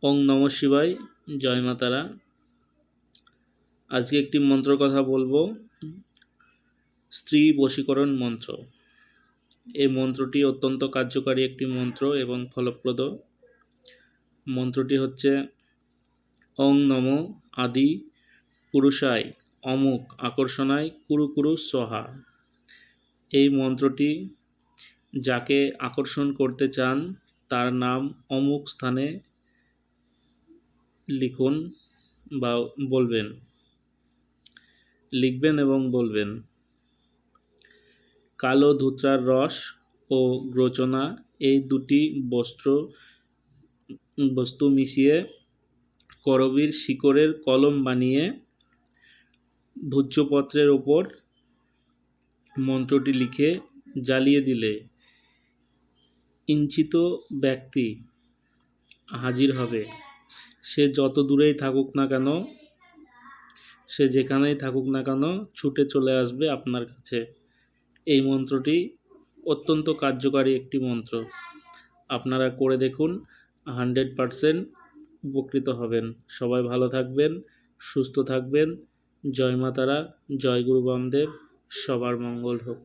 ওং নমঃ শিবায়। জয় মা তারা। আজকে একটি মন্ত্র কথা বলবো, স্ত্রী বশীকরণ মন্ত্র। এই মন্ত্রটি অত্যন্ত কার্যকারী একটি মন্ত্র এবং ফলপ্রদ। মন্ত্রটি হচ্ছে ওং নমো আদি পুরুষায় অমুক আকর্ষণায় কুরু কুরু স্বাহা। এই মন্ত্রটি যাকে আকর্ষণ করতে চান তার নাম অমুক স্থানে লিখুন বা বলবেন, লিখবেন এবং বলবেন। কালো ধুতরার রস ও গ্রোচনা এই দুটি বস্তু মিশিয়ে করবীর শিকড়ের কলম বানিয়ে ভূজ্যপত্রের ওপর মন্ত্রটি লিখে জ্বালিয়ে দিলে ইঞ্ছিত ব্যক্তি হাজির হবে। সে যত দূরেই থাকুক না কেন, সে যেখানেই থাকুক না কেন, ছুটে চলে আসবে আপনার কাছে। এই মন্ত্রটি অত্যন্ত কার্যকারী একটি মন্ত্র। আপনারা করে দেখুন, 100% উপকৃত হবেন। সবাই ভালো থাকবেন, সুস্থ থাকবেন। জয় মা তারা, জয় গুরু বামদেব। সবার মঙ্গল হোক।